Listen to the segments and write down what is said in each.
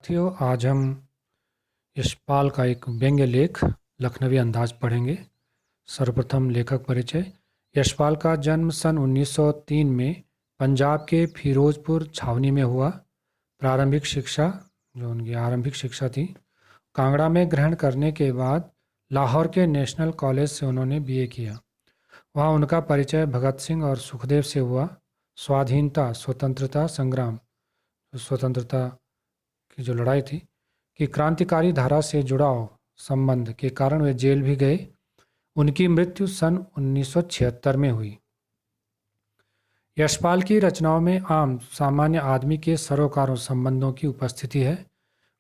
साथियों, आज हम यशपाल का एक व्यंग्य लेख लखनवी अंदाज पढ़ेंगे। सर्वप्रथम लेखक परिचय। यशपाल का जन्म सन 1903 में पंजाब के फिरोजपुर छावनी में हुआ। प्रारंभिक शिक्षा, जो उनकी आरंभिक शिक्षा थी, कांगड़ा में ग्रहण करने के बाद लाहौर के नेशनल कॉलेज से उन्होंने बीए किया। वहाँ उनका परिचय भगत सिंह और सुखदेव से हुआ। स्वाधीनता स्वतंत्रता संग्राम, स्वतंत्रता की जो लड़ाई थी, कि क्रांतिकारी धारा से जुड़ाव संबंध के कारण वे जेल भी गए। उनकी मृत्यु सन 1976 में हुई। यशपाल की रचनाओं में आम सामान्य आदमी के सरोकारों संबंधों की उपस्थिति है।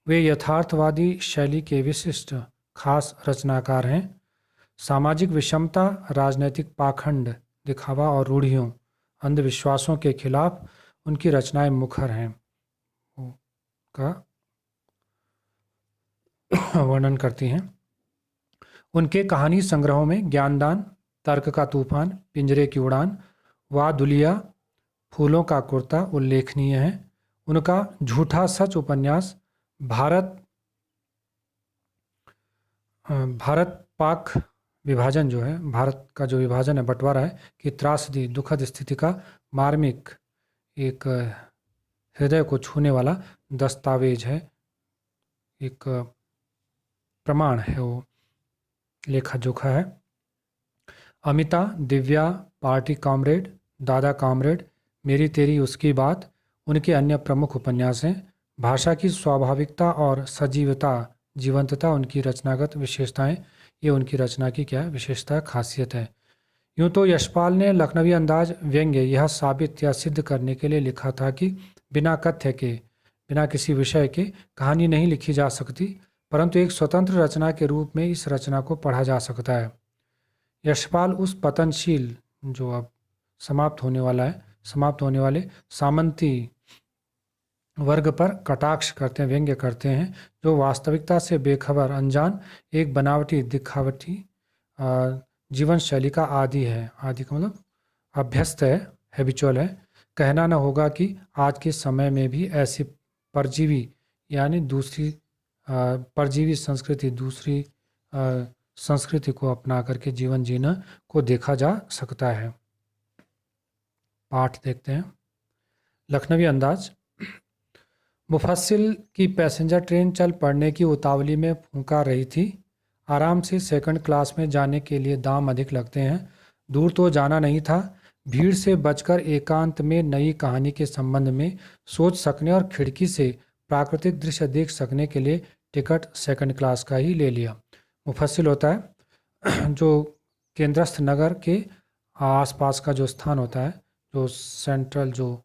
वे यथार्थवादी शैली के विशिष्ट खास रचनाकार हैं। सामाजिक विषमता, राजनैतिक पाखंड, दिखावा और रूढ़ियों, अंधविश्वासों के खिलाफ उनकी रचनाएं मुखर हैं का वर्णन करती हैं। उनके कहानी संग्रहों में ज्ञानदान, तर्क का तूफान, पिंजरे की उड़ान, वादुलिया, फूलों का कुर्ता उल्लेखनीय है। उनका झूठा सच उपन्यास भारत पाक विभाजन जो है, भारत का जो विभाजन है, बंटवारा है, कि त्रासदी दुखद स्थिति का मार्मिक एक हृदय को छूने वाला दस्तावेज है, एक प्रमाण है, वो लेखा जोखा है। अमिता, दिव्या, पार्टी कॉमरेड, दादा कॉमरेड, मेरी तेरी उसकी बात उनके अन्य प्रमुख उपन्यास हैं। भाषा की स्वाभाविकता और सजीवता, जीवंतता उनकी रचनागत विशेषताएं, ये उनकी रचना की क्या विशेषता खासियत है। यूँ तो यशपाल ने लखनवी अंदाज व्यंग्य यह साबित या सिद्ध करने के लिए लिखा था कि बिना कथ्य के, बिना किसी विषय के कहानी नहीं लिखी जा सकती, परंतु एक स्वतंत्र रचना के रूप में इस रचना को पढ़ा जा सकता है। यशपाल उस पतनशील, जो अब समाप्त होने वाले सामंती वर्ग पर कटाक्ष करते हैं, व्यंग्य करते हैं, जो वास्तविकता से बेखबर, अनजान, एक बनावटी दिखावटी जीवन शैली का आदी है। आदि का मतलब अभ्यस्त है, हैबिचुअल है। कहना न होगा कि आज के समय में भी ऐसी परजीवी, यानी दूसरी परजीवी संस्कृति, दूसरी संस्कृति को अपना करके जीवन जीना को देखा जा सकता है। पाठ देखते हैं। लखनवी अंदाज। मुफस्सिल की पैसेंजर ट्रेन चल पड़ने की उतावली में फूंका रही थी। आराम से सेकंड क्लास में जाने के लिए दाम अधिक लगते हैं। दूर तो जाना नहीं था। भीड़ से बचकर एकांत में नई कहानी के संबंध में सोच सकने और खिड़की से प्राकृतिक दृश्य देख सकने के लिए टिकट सेकंड क्लास का ही ले लिया। मुफस्सिल होता है जो केंद्रस्थ नगर के आसपास का जो स्थान होता है, जो सेंट्रल जो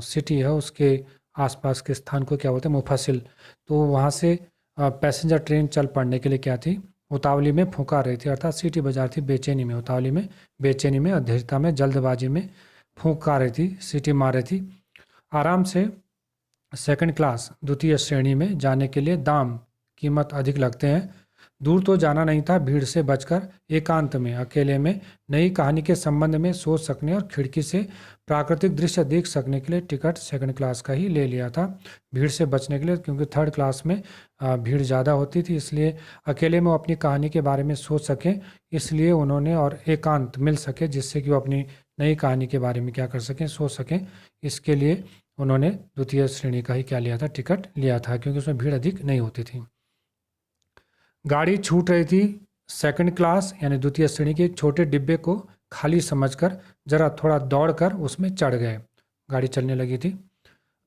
सिटी है, उसके आसपास के स्थान को क्या बोलते हैं, मुफस्सिल। तो वहाँ से पैसेंजर ट्रेन चल पड़ने के लिए क्या थी, उतावली में फूंका रही थी, अर्थात सीटी बजा रही थी, बेचैनी में, उतावली में, बेचैनी में, अधीरता में, जल्दबाजी में फूंका रही थी, सीटी मार रही थी। आराम से सेकंड क्लास, द्वितीय श्रेणी में जाने के लिए दाम, कीमत अधिक लगते हैं। दूर तो जाना नहीं था। भीड़ से बचकर एकांत में, अकेले में नई कहानी के संबंध में सोच सकने और खिड़की से प्राकृतिक दृश्य देख सकने के लिए टिकट सेकंड क्लास का ही ले लिया था। भीड़ से बचने के लिए, क्योंकि थर्ड क्लास में भीड़ ज़्यादा होती थी, इसलिए अकेले में वो अपनी कहानी के बारे में सोच सकें, इसलिए उन्होंने, और एकांत मिल सके जिससे कि वो अपनी नई कहानी के बारे में क्या कर सकें, सोच सकें, इसके लिए उन्होंने द्वितीय श्रेणी का ही क्या लिया था, टिकट लिया था, क्योंकि उसमें भीड़ अधिक नहीं होती थी। गाड़ी छूट रही थी। सेकंड क्लास यानी द्वितीय श्रेणी के एक छोटे डिब्बे को खाली समझकर जरा थोड़ा दौड़कर उसमें चढ़ गए। गाड़ी चलने लगी थी,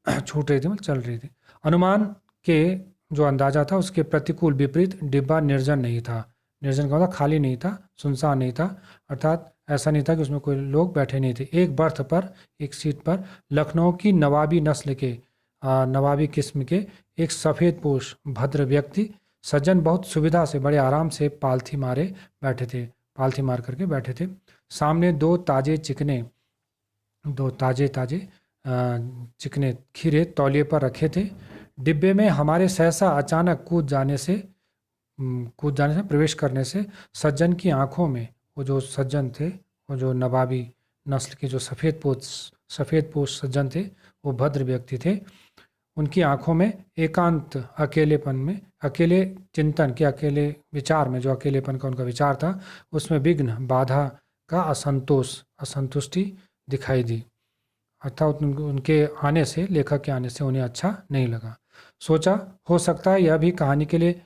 छूट रही थी मतलब चल रही थी। अनुमान के जो अंदाजा था उसके प्रतिकूल विपरीत डिब्बा निर्जन नहीं था। निर्जन का मतलब खाली नहीं था, सुनसान नहीं था, अर्थात ऐसा नहीं था कि उसमें कोई लोग बैठे नहीं थे। एक बर्थ पर, एक सीट पर लखनऊ की नवाबी नस्ल के, नवाबी किस्म के एक सफ़ेद पोश भद्र व्यक्ति, सज्जन, बहुत सुविधा से, बड़े आराम से पालथी मारे बैठे थे, पालथी मार करके बैठे थे। सामने दो ताजे ताजे चिकने खीरे तौलिए पर रखे थे। डिब्बे में हमारे सहसा अचानक कूद जाने से प्रवेश करने से सज्जन की आंखों में, वो जो सज्जन थे, वो जो नवाबी नस्ल के जो सफ़ेद पोश सज्जन थे, वो भद्र व्यक्ति थे, उनकी आंखों में एकांत अकेलेपन में, अकेले चिंतन के, अकेले विचार में, जो अकेलेपन का उनका विचार था, उसमें विघ्न, बाधा का असंतोष, असंतुष्टि दिखाई दी। अर्थात उनके आने से, लेखक के आने से उन्हें अच्छा नहीं लगा। सोचा हो सकता है यह भी कहानी के लिए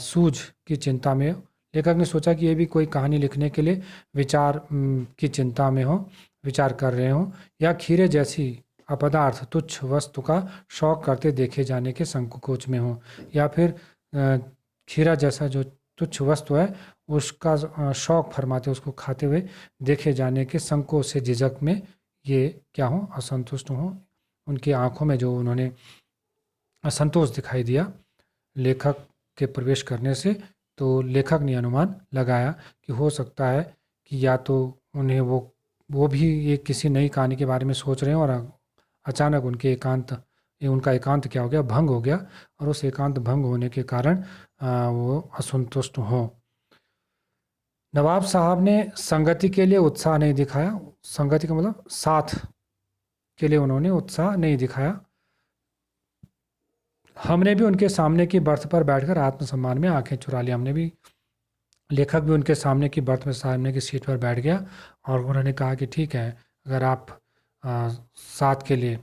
सूझ की चिंता में हो। लेखक ने सोचा कि ये भी कोई कहानी लिखने के लिए विचार की चिंता में हो, विचार कर रहे हो, या खीरे जैसी अपदार्थ तुच्छ वस्तु का शौक करते देखे जाने के संकोच में हो, या फिर खीरा जैसा जो तुच्छ वस्तु है उसका शौक फरमाते, उसको खाते हुए देखे जाने के संकोच से, झिझक में ये क्या हो, असंतुष्ट हो। उनकी आंखों में जो उन्होंने असंतोष दिखाई दिया लेखक के प्रवेश करने से, तो लेखक ने अनुमान लगाया कि हो सकता है कि या तो उन्हें वो भी एक किसी नई कहानी के बारे में सोच रहे हैं और अचानक उनका एकांत क्या हो गया, भंग हो गया, और उस एकांत भंग होने के कारण वो असंतुष्ट हों। नवाब साहब ने संगति के लिए उत्साह नहीं दिखाया। संगति का मतलब साथ के लिए उन्होंने उत्साह नहीं दिखाया। हमने भी उनके सामने की बर्थ पर बैठकर आत्मसम्मान में आंखें चुरा ली। हमने भी, लेखक भी उनके सामने की बर्थ में, सामने की सीट पर बैठ गया और उन्होंने कहा कि ठीक है, अगर आप साथ के लिए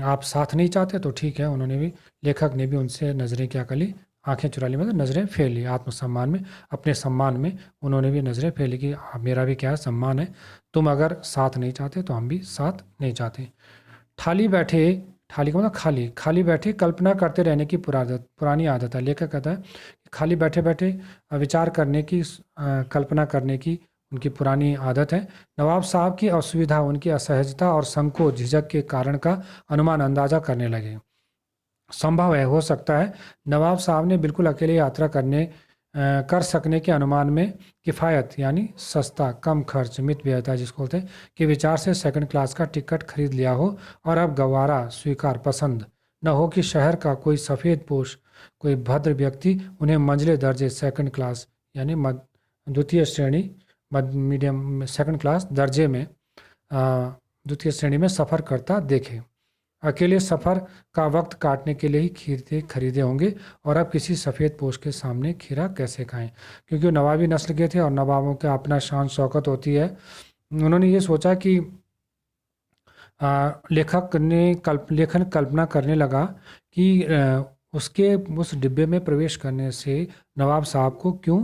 आप साथ नहीं चाहते तो ठीक है। उन्होंने भी, लेखक ने भी उनसे नज़रें क्या कर ली, आंखें चुरा ली, मतलब नज़रें फेर ली। आत्मसम्मान में, अपने सम्मान में उन्होंने भी नज़रें फेर ली कि मेरा भी क्या है, सम्मान है, तुम अगर साथ नहीं चाहते तो हम भी साथ नहीं चाहते। थाली बैठे, थाली का मतलब खाली, खाली बैठे कल्पना करते रहने की पुरानी आदत है। लेखक कहता है कि खाली बैठे बैठे विचार करने की, कल्पना करने की उनकी पुरानी आदत है। नवाब साहब की असुविधा, उनकी असहजता और संकोच, झिझक के कारण का अनुमान, अंदाजा करने लगे। संभव है, हो सकता है नवाब साहब ने बिल्कुल अकेले यात्रा कर सकने के अनुमान में किफ़ायत, यानी सस्ता, कम खर्च, मित व्ययता जिसको बोलते हैं, के विचार से सेकंड क्लास का टिकट खरीद लिया हो, और अब गवारा, स्वीकार, पसंद न हो कि शहर का कोई सफ़ेद पोश, कोई भद्र व्यक्ति उन्हें मंझले दर्जे, सेकंड क्लास यानी द्वितीय श्रेणी, मीडियम, सेकंड क्लास दर्जे में, द्वितीय श्रेणी में सफ़र करता देखे। अकेले सफ़र का वक्त काटने के लिए ही खीरे खरीदे होंगे, और अब किसी सफ़ेद पोश के सामने खीरा कैसे खाएं, क्योंकि वो नवाबी नस्ल के थे और नवाबों का अपना शान शौकत होती है। उन्होंने ये सोचा कि लेखन कल्पना करने लगा कि उसके उस डिब्बे में प्रवेश करने से नवाब साहब को क्यों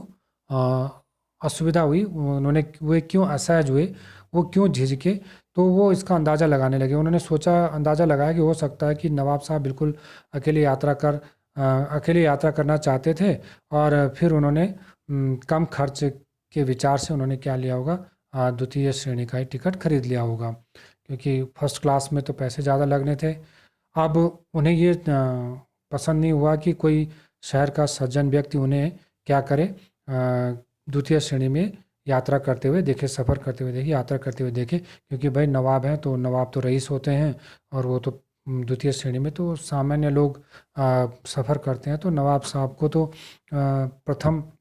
असुविधा हुई, वे क्यों असहज हुए, वो क्यों झिझके। तो वो इसका अंदाज़ा लगाने लगे। उन्होंने सोचा, अंदाज़ा लगाया कि हो सकता है कि नवाब साहब बिल्कुल अकेले यात्रा करना चाहते थे, और फिर उन्होंने कम खर्च के विचार से उन्होंने क्या लिया होगा, द्वितीय श्रेणी का ही टिकट खरीद लिया होगा, क्योंकि फर्स्ट क्लास में तो पैसे ज़्यादा लगने थे। अब उन्हें ये पसंद नहीं हुआ कि कोई शहर का सज्जन व्यक्ति उन्हें क्या करे, द्वितीय श्रेणी में यात्रा करते हुए देखे, सफ़र करते हुए देखे, यात्रा करते हुए देखे, क्योंकि भाई नवाब हैं तो नवाब तो रईस होते हैं, और वो तो द्वितीय श्रेणी में तो सामान्य लोग सफ़र करते हैं। तो नवाब साहब को तो प्रथम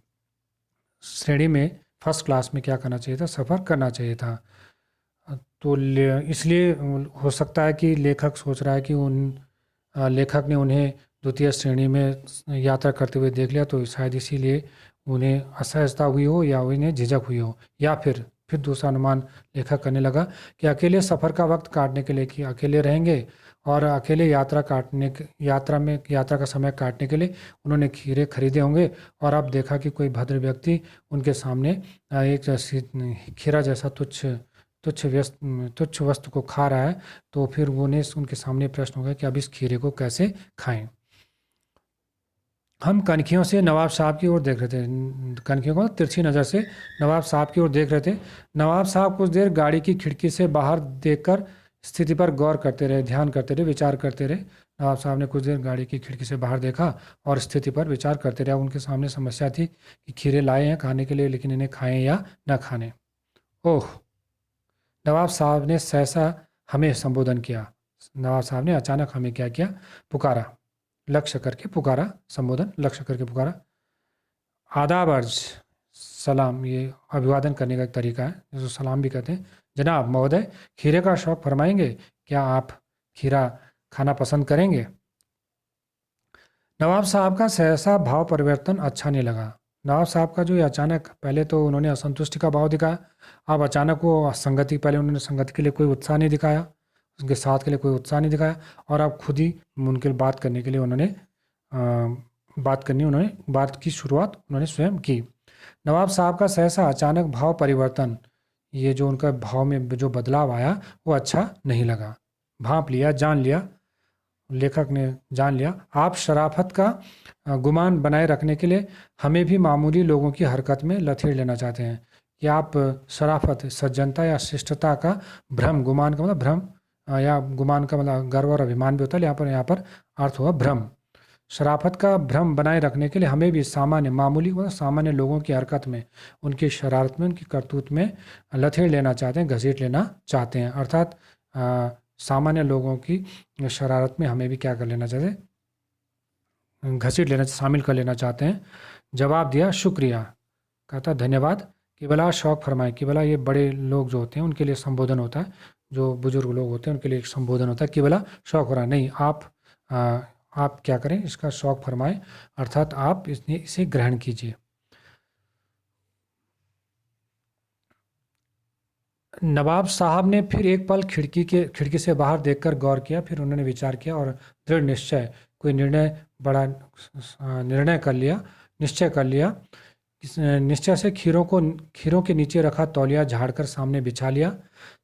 श्रेणी में, फर्स्ट क्लास में क्या करना चाहिए था, सफ़र करना चाहिए था। तो इसलिए हो सकता है कि लेखक सोच रहा है कि लेखक ने उन्हें द्वितीय श्रेणी में यात्रा करते हुए देख लिया, तो शायद इसीलिए उन्हें असहजता हुई हो, या उन्हें झिझक हुई हो, या फिर दूसरा अनुमान लेखक करने लगा कि अकेले सफ़र का वक्त काटने के लिए, कि अकेले रहेंगे और अकेले यात्रा का समय काटने के लिए उन्होंने खीरे खरीदे होंगे, और अब देखा कि कोई भद्र व्यक्ति उनके सामने एक खीरा जैसा तुच्छ वस्तु को खा रहा है, तो फिर उनके सामने प्रश्न होगा कि अब इस खीरे को कैसे खाएं। हम कनखियों से नवाब साहब की ओर देख रहे थे, कनखियों को तिरछी नज़र से नवाब साहब की ओर देख रहे थे। नवाब साहब कुछ देर गाड़ी की खिड़की से बाहर देखकर स्थिति पर गौर करते रहे, ध्यान करते रहे, विचार करते रहे। नवाब साहब ने कुछ देर गाड़ी की खिड़की से बाहर देखा और स्थिति पर विचार करते रहे। उनके सामने समस्या थी कि खीरे लाए हैं खाने के लिए, लेकिन इन्हें खाएं या न खाने। ओह! नवाब साहब ने सहसा हमें संबोधन किया। नवाब साहब ने अचानक हमें क्या किया, पुकारा, लक्ष्य करके पुकारा, संबोधन लक्ष्य करके पुकारा। आदाब अर्ज, सलाम, ये अभिवादन करने का एक तरीका है, जिसको सलाम भी कहते हैं। जनाब महोदय, खीरे का शौक फरमाएंगे, क्या आप खीरा खाना पसंद करेंगे? नवाब साहब का सहसा भाव परिवर्तन अच्छा नहीं लगा। नवाब साहब का जो ये अचानक, पहले तो उन्होंने असंतुष्टि का भाव दिखाया, अब अचानक वो संगति, पहले उन्होंने संगति के लिए कोई उत्साह नहीं दिखाया, उनके साथ के लिए कोई उत्साह नहीं दिखाया, और अब खुद ही उनके बात करने के लिए उन्होंने बात की शुरुआत उन्होंने स्वयं की। नवाब साहब का सहसा अचानक भाव परिवर्तन, ये जो उनका भाव में जो बदलाव आया वो अच्छा नहीं लगा। भांप लिया, जान लिया, लेखक ने जान लिया, आप शराफत का गुमान बनाए रखने के लिए हमें भी मामूली लोगों की हरकत में लथेड़ लेना चाहते हैं। कि आप शराफत, सज्जनता या शिष्टता का भ्रम, गुमान का मतलब भ्रम, या गुमान का मतलब गर्व और अभिमान भी होता है, यहाँ पर अर्थ हुआ भ्रम। शराफत का भ्रम बनाए रखने के लिए हमें भी सामान्य, मामूली मतलब सामान्य लोगों की हरकत में, उनकी शरारत में, उनकी करतूत में लेना चाहते हैं, घसीट लेना चाहते हैं। अर्थात सामान्य लोगों की शरारत में हमें भी क्या कर लेना चाहते हैं, घसीट लेना, शामिल कर लेना चाहते हैं। जवाब दिया, शुक्रिया। कहता धन्यवाद। केवला शौक फरमाए, केवला ये बड़े लोग जो होते हैं उनके लिए संबोधन होता है, जो बुजुर्ग लोग होते हैं उनके लिए एक संबोधन होता है। केवला शौक फरमाए नहीं, आप क्या करें, इसका शौक फरमाएं, अर्थात आप इसे ग्रहण कीजिए। नवाब साहब ने फिर एक पल खिड़की से बाहर देखकर गौर किया, फिर उन्होंने विचार किया और दृढ़ निश्चय, कोई निर्णय कर लिया, निश्चय कर लिया। इस निश्चय से खीरों के नीचे रखा तौलिया झाड़कर सामने बिछा लिया।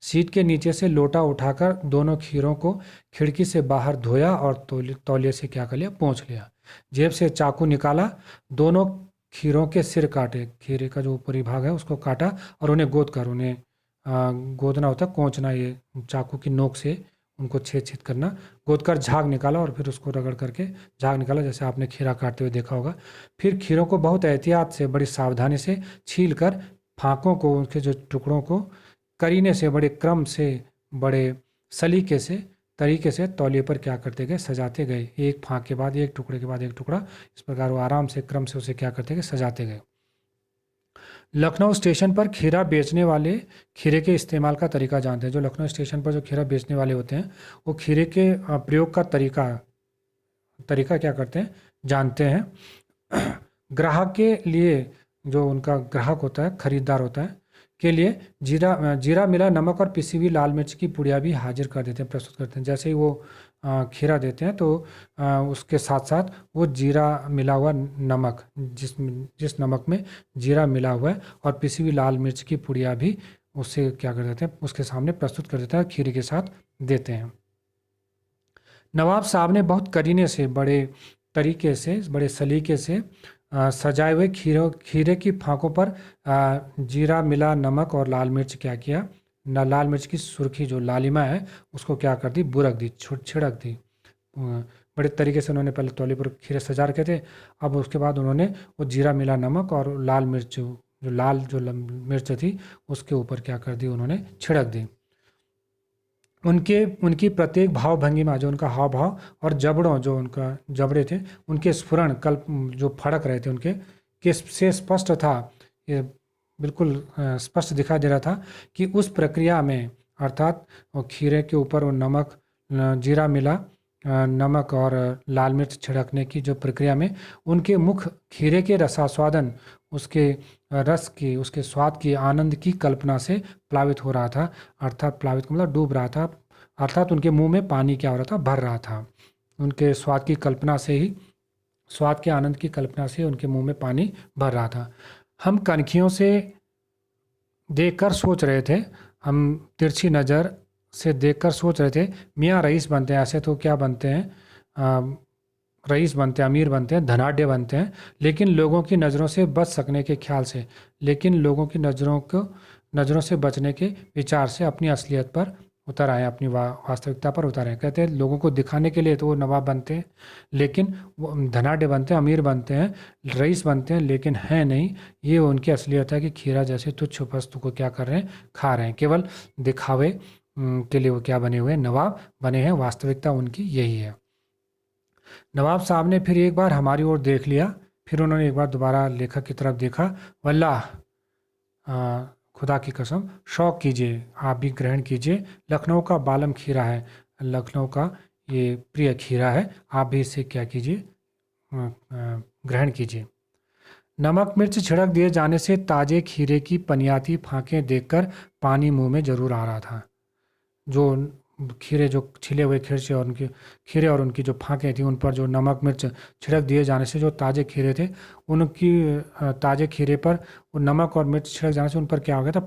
सीट के नीचे से लोटा उठाकर दोनों खीरों को खिड़की से बाहर धोया और तौलिए से क्या कर लिया, पोंछ लिया। जेब से चाकू निकाला, दोनों खीरों के सिर काटे, खीरे का जो ऊपरी भाग है उसको काटा और उन्हें उन्हें गोदना होता है, कोंचना, ये चाकू की नोक से उनको छेद छेद करना। गोद कर झाग निकाला और फिर उसको रगड़ करके झाग निकाला, जैसे आपने खीरा काटते हुए देखा होगा। फिर खीरों को बहुत एहतियात से, बड़ी सावधानी से छील कर फाँकों को, उनके जो टुकड़ों को करीने से, बड़े क्रम से, बड़े सलीके से, तरीके से तौलिए पर क्या करते गए, सजाते गए। एक फाँक के बाद एक, टुकड़े के बाद एक टुकड़ा, इस प्रकार वो आराम से क्रम से उसे क्या करते गए, सजाते गए। लखनऊ स्टेशन पर खीरा बेचने वाले खीरे के इस्तेमाल का तरीका जानते हैं। जो लखनऊ स्टेशन पर जो खीरा बेचने वाले होते हैं वो खीरे के प्रयोग का तरीका क्या करते हैं, जानते हैं। ग्राहक के लिए, जो उनका ग्राहक होता है, खरीदार होता है, के लिए जीरा मिला नमक और पिसी हुई लाल मिर्च की पुड़िया भी हाजिर कर देते हैं, प्रस्तुत करते हैं। जैसे ही वो खीरा देते हैं तो उसके साथ साथ वो जीरा मिला हुआ नमक, जिस नमक में जीरा मिला हुआ है, और पिसी हुई लाल मिर्च की पुड़िया भी उससे क्या कर देते हैं, उसके सामने प्रस्तुत कर देते हैं, खीरे के साथ देते हैं। नवाब साहब ने बहुत करीने से, बड़े तरीके से, बड़े सलीके से सजाए हुए खीरे की फाँकों पर जीरा मिला नमक और लाल मिर्च क्या किया, लाल मिर्च की सुर्खी, जो लालिमा है, उसको क्या कर दी, बुरक दी, छिड़क दी। बड़े तरीके से उन्होंने पहले तौली पर खीरे सजा रखे थे, अब उसके बाद उन्होंने वो जीरा मिला नमक और लाल मिर्च, जो मिर्च थी, उसके ऊपर क्या कर दी, उन्होंने छिड़क दी। उनकी प्रत्येक भाव भंगिमा, जो उनका हाव भाव और जबड़ों, जो उनका जबड़े थे, उनके स्फुरण, कल्प, जो फड़क रहे थे उनके, के से स्पष्ट था, ये बिल्कुल स्पष्ट दिखाई दे रहा था कि उस प्रक्रिया में, अर्थात वो खीरे के ऊपर वो नमक, जीरा मिला नमक और लाल मिर्च छिड़कने की जो प्रक्रिया में, उनके मुख खीरे के रसास्वादन, उसके रस की, उसके स्वाद की, आनंद की कल्पना से प्लावित हो रहा था। अर्थात प्लावित का मतलब डूब रहा था, अर्थात उनके मुंह में पानी क्या हो रहा था, भर रहा था। उनके स्वाद की कल्पना से ही, स्वाद के आनंद की कल्पना से उनके मुंह में पानी भर रहा था। हम कनखियों से देखकर सोच रहे थे, हम तिरछी नज़र से देखकर सोच रहे थे, मियाँ रईस बनते हैं, ऐसे तो क्या बनते हैं, रईस बनते हैं, अमीर बनते हैं, धनाढ्य बनते हैं, लेकिन लोगों की नज़रों से बच सकने के ख्याल से, लेकिन लोगों की नज़रों से बचने के विचार से अपनी असलियत पर उतर आए, अपनी वास्तविकता पर उतर आए। कहते हैं लोगों को दिखाने के लिए तो वो नवाब बनते हैं, लेकिन वो धनाढ्य बनते हैं, अमीर बनते हैं, रईस बनते हैं, लेकिन हैं नहीं। ये उनकी असलियत है कि खीरा जैसे तुच्छ वस्तु को क्या कर रहे हैं, खा रहे हैं, केवल दिखावे के लिए वो क्या बने हुए हैं, नवाब बने हैं। वास्तविकता उनकी यही है। नवाब साहब ने फिर एक बार हमारी ओर देख लिया, फिर उन्होंने एक बार दोबारा लेखक की तरफ देखा। वल्लाह, खुदा की कसम, शौक कीजिए, आप भी ग्रहण कीजिए, लखनऊ का बालम खीरा है, लखनऊ का ये प्रिय खीरा है, आप भी इसे क्या कीजिए, ग्रहण कीजिए। नमक मिर्च छिड़क दिए जाने से ताजे खीरे की पनियाती फांकें देखकर पानी मुंह में जरूर आ रहा था। जो खीरे, जो छिले हुए खीरे और उनकी खीरे और उनकी जो फांकें थी, उन पर जो नमक मिर्च छिड़क दिए जाने से जो ताजे खीरे थे, उनकी ताजे खीरे पर वो नमक और मिर्च छिड़क जाने से उन पर क्या हो गया था,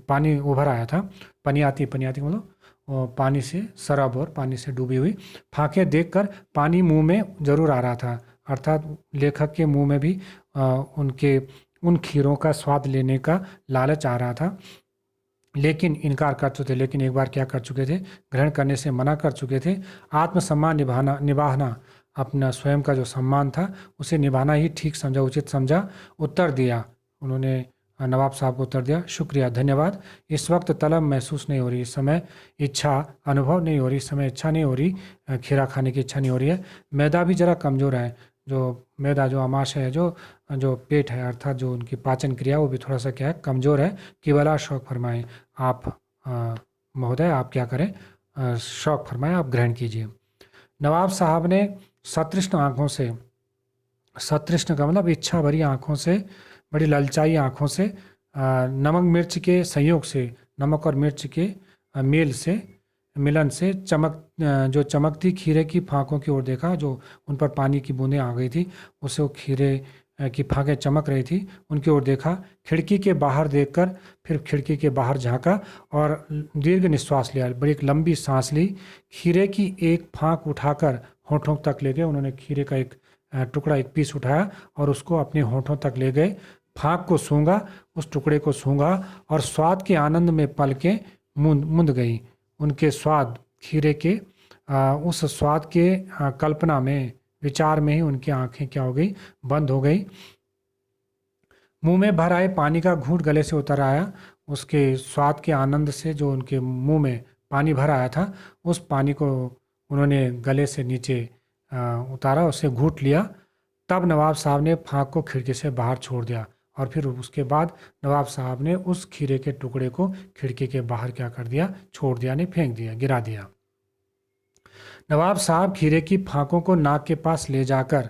पानी उभर आया था। पनियाती पनियाती मतलब पानी से शराब और पानी से डूबी हुई फांकें देखकर पानी मुंह में जरूर आ रहा था। अर्थात लेखक के मुंह में भी उनके उन खीरों का स्वाद लेने का लालच आ रहा था, लेकिन इनकार कर चुके थे। लेकिन एक बार क्या कर चुके थे, ग्रहण करने से मना कर चुके थे। आत्मसम्मान निभाना अपना स्वयं का जो सम्मान था उसे निभाना ही ठीक समझा, उचित समझा। उत्तर दिया उन्होंने, नवाब साहब को उत्तर दिया, शुक्रिया, धन्यवाद। इस वक्त तलब महसूस नहीं हो रही, इस समय इच्छा अनुभव नहीं हो रही, इस समय इच्छा नहीं हो रही, खीरा खाने की इच्छा नहीं हो रही है। मैदा भी जरा कमज़ोर है, जो मैदा जो आमाशय है, जो जो पेट है, अर्थात जो उनकी पाचन क्रिया, वो भी थोड़ा सा क्या है, कमज़ोर है। केवल शौक फरमाएं आप, महोदय आप क्या करें, शौक फरमाएं, आप ग्रहण कीजिए। नवाब साहब ने सतृष्ण आंखों से, सतृष्ण का मतलब इच्छा भरी आंखों से, बड़ी ललचाई आंखों से, नमक मिर्च के संयोग से, नमक और मिर्च के मेल से, मिलन से जो चमकती खीरे की फांकों की ओर देखा, जो उन पर पानी की बूंदें आ गई थी, उससे वो खीरे की फांकें चमक रही थी, उनकी ओर देखा। खिड़की के बाहर देखकर फिर खिड़की के बाहर झांका और दीर्घ निश्वास लिया, बड़ी एक लंबी सांस ली। खीरे की एक फांक उठाकर होठों तक ले गए। उन्होंने खीरे का एक टुकड़ा, एक पीस उठाया और उसको अपने होठों तक ले गए। फांक को सूंघा, उस टुकड़े को सूंघा और स्वाद के आनंद में पलकें मुंद गई। उनके स्वाद, खीरे के उस स्वाद के कल्पना में, विचार में ही उनकी आंखें क्या हो गई, बंद हो गई। मुंह में भर आए पानी का घूंट गले से उतर आया। उसके स्वाद के आनंद से जो उनके मुंह में पानी भर आया था, उस पानी को उन्होंने गले से नीचे उतारा, उसे घूंट लिया। तब नवाब साहब ने फांक को खिड़की से बाहर छोड़ दिया और फिर उसके बाद नवाब साहब ने उस खीरे के टुकड़े को खिड़की के बाहर क्या कर दिया, छोड़ दिया, नहीं फेंक दिया, गिरा दिया। नवाब साहब खीरे की फांकों को नाक के पास ले जाकर,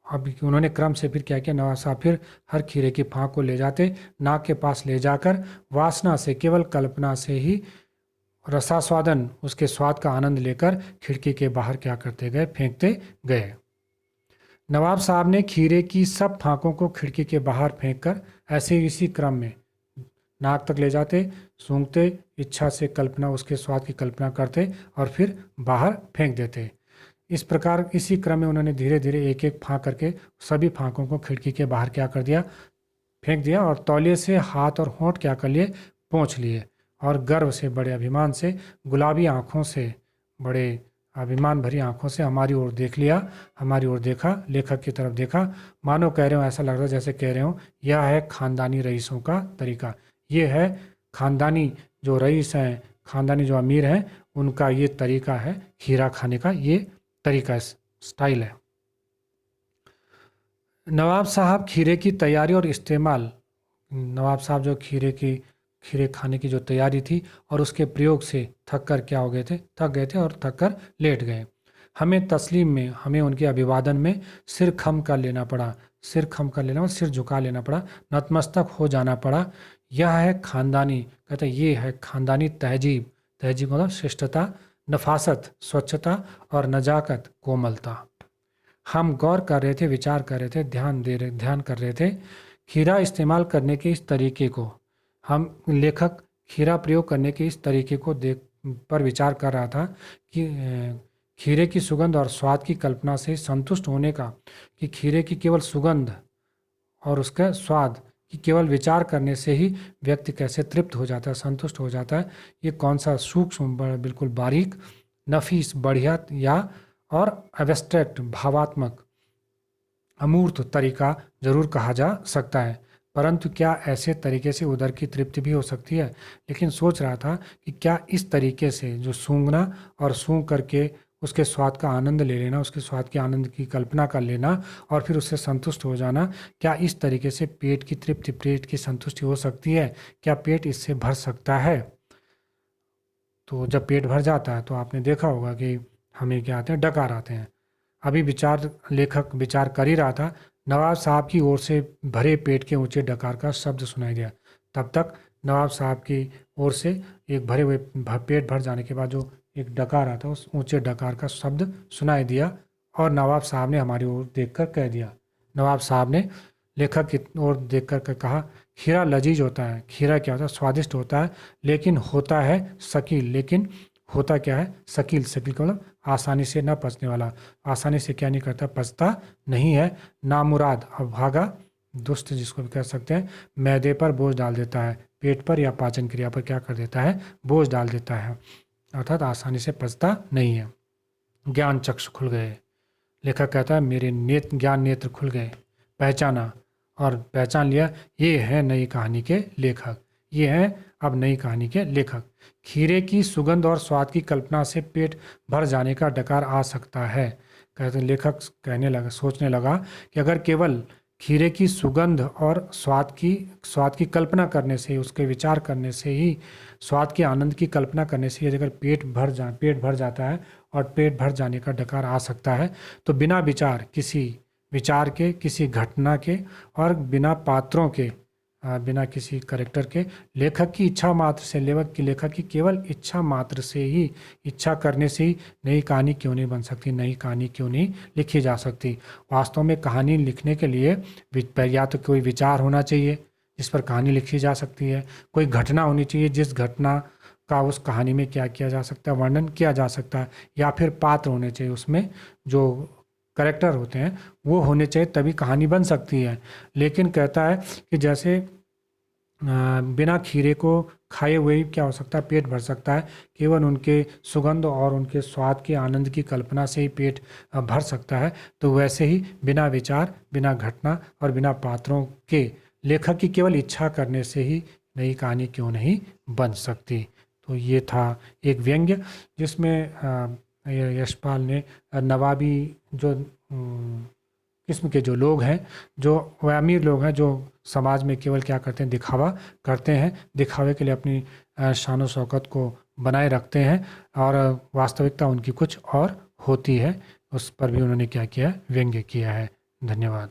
अब उन्होंने क्रम से फिर क्या किया, नवाब साहब फिर हर खीरे की फांक को ले जाते, नाक के पास ले जाकर वासना से, केवल कल्पना से ही रसास्वादन, उसके स्वाद का आनंद लेकर खिड़की के बाहर क्या करते गए, फेंकते गए। नवाब साहब ने खीरे की सब फांकों को खिड़की के बाहर फेंककर ऐसे ही इसी क्रम में नाक तक ले जाते, सूंघते, इच्छा से कल्पना, उसके स्वाद की कल्पना करते और फिर बाहर फेंक देते। इस प्रकार इसी क्रम में उन्होंने धीरे धीरे एक एक फांक करके सभी फांकों को खिड़की के बाहर क्या कर दिया, फेंक दिया और तौलिए से हाथ और होंठ क्या कर लिए, पोंछ लिए और गर्व से, बड़े अभिमान से, गुलाबी आंखों से, बड़े अभिमान भरी आंखों से हमारी ओर देख लिया, हमारी ओर देखा, लेखक की तरफ देखा, मानो कह रहे हो, ऐसा लग रहा है जैसे कह रहे हो, यह है खानदानी रईसों का तरीका, ये है खानदानी जो रईस हैं, खानदानी जो अमीर हैं, उनका ये तरीका है, खीरा खाने का ये तरीका, स्टाइल है। नवाब साहब खीरे की तैयारी और इस्तेमाल, नवाब साहब जो खीरे खाने की जो तैयारी थी और उसके प्रयोग से थक कर क्या हो गए थे, थक गए थे और थक कर लेट गए। हमें तस्लीम में, हमें उनके अभिवादन में सिर खम कर लेना पड़ा, सिर खम कर लेना, सिर झुका लेना पड़ा, नतमस्तक हो जाना पड़ा। यह है खानदानी, कहते ये है खानदानी तहजीब, तहजीब मतलब श्रेष्ठता, नफासत, स्वच्छता और नजाकत, कोमलता। हम गौर कर रहे थे, विचार कर रहे थे, ध्यान कर रहे थे खीरा इस्तेमाल करने के इस तरीके को। हम लेखक खीरा प्रयोग करने के इस तरीके को देख पर विचार कर रहा था कि खीरे की सुगंध और स्वाद की कल्पना से संतुष्ट होने का, कि खीरे की केवल सुगंध और उसका स्वाद की केवल विचार करने से ही व्यक्ति कैसे तृप्त हो जाता है, संतुष्ट हो जाता है, ये कौन सा सूक्ष्म, बिल्कुल बारीक, नफीस, बढ़िया या और एब्स्ट्रैक्ट, भावात्मक, अमूर्त तरीका जरूर कहा जा सकता है। परंतु क्या ऐसे तरीके से उदर की तृप्ति भी हो सकती है? लेकिन सोच रहा था कि क्या इस तरीके से जो सूंघना और सूंघ करके उसके स्वाद का आनंद ले लेना, उसके स्वाद के आनंद की कल्पना कर लेना और फिर उससे संतुष्ट हो जाना, क्या इस तरीके से पेट की तृप्ति, पेट की संतुष्टि हो सकती है? क्या पेट इससे भर सकता है? तो जब पेट भर जाता है तो आपने देखा होगा कि हमें क्या आते हैं, डकार आते हैं। अभी लेखक विचार कर ही रहा था, नवाब साहब की ओर से भरे पेट के ऊंचे डकार का शब्द सुनाई दिया। तब तक नवाब साहब की ओर से एक भरे हुए पेट भर जाने के बाद जो एक डकार आता, उस ऊंचे डकार का शब्द सुनाई दिया और नवाब साहब ने हमारी ओर देखकर कह दिया। नवाब साहब ने लेखक की ओर देखकर कहा, खीरा लजीज होता है। खीरा क्या होता है? स्वादिष्ट होता है, लेकिन होता है शकील। लेकिन होता क्या है? शकील। शकील का मतलब आसानी से न पचने वाला। आसानी से क्या नहीं करता? पचता नहीं है। नामुराद, अभागा, दुष्ट जिसको भी कह सकते हैं, मैदे पर बोझ डाल देता है, पेट पर या पाचन क्रिया पर क्या कर देता है? बोझ डाल देता है, अर्थात आसानी से पचता नहीं है। ज्ञान चक्षु खुल गए। लेखक कहता है मेरे ज्ञान नेत्र खुल गए, पहचाना और पहचान लिया, ये है नई कहानी के लेखक, ये हैं अब नई कहानी के लेखक। खीरे की सुगंध और स्वाद की कल्पना से पेट भर जाने का डकार आ सकता है। कहते लेखक कहने लगा, सोचने लगा कि अगर केवल खीरे की सुगंध और स्वाद की कल्पना करने से, उसके विचार करने से ही, स्वाद के आनंद की कल्पना करने से ही अगर पेट भर जाता है और पेट भर जाने का डकार आ सकता है, तो बिना किसी विचार के, किसी घटना के और बिना पात्रों के, बिना किसी करेक्टर के, लेखक की इच्छा मात्र से, लेखक की केवल इच्छा मात्र से ही, इच्छा करने से ही नई कहानी क्यों नहीं बन सकती, नई कहानी क्यों नहीं लिखी जा सकती। वास्तव में कहानी लिखने के लिए या तो कोई विचार होना चाहिए जिस पर कहानी लिखी जा सकती है, कोई घटना होनी चाहिए जिस घटना का उस कहानी में क्या किया जा सकता है, वर्णन किया जा सकता है, या फिर पात्र होने चाहिए, उसमें जो करेक्टर होते हैं वो होने चाहिए, तभी कहानी बन सकती है। लेकिन कहता है कि जैसे बिना खीरे को खाए हुए ही क्या हो सकता है? पेट भर सकता है, केवल उनके सुगंध और उनके स्वाद के आनंद की कल्पना से ही पेट भर सकता है, तो वैसे ही बिना विचार, बिना घटना और बिना पात्रों के लेखक की केवल इच्छा करने से ही नई कहानी क्यों नहीं बन सकती। तो ये था एक व्यंग्य जिसमें यशपाल ने नवाबी जो किस्म के जो लोग हैं, जो वह अमीर लोग हैं, जो समाज में केवल क्या करते हैं? दिखावा करते हैं, दिखावे के लिए अपनी शान व शौकत को बनाए रखते हैं और वास्तविकता उनकी कुछ और होती है, उस पर भी उन्होंने क्या किया? व्यंग्य किया है। धन्यवाद।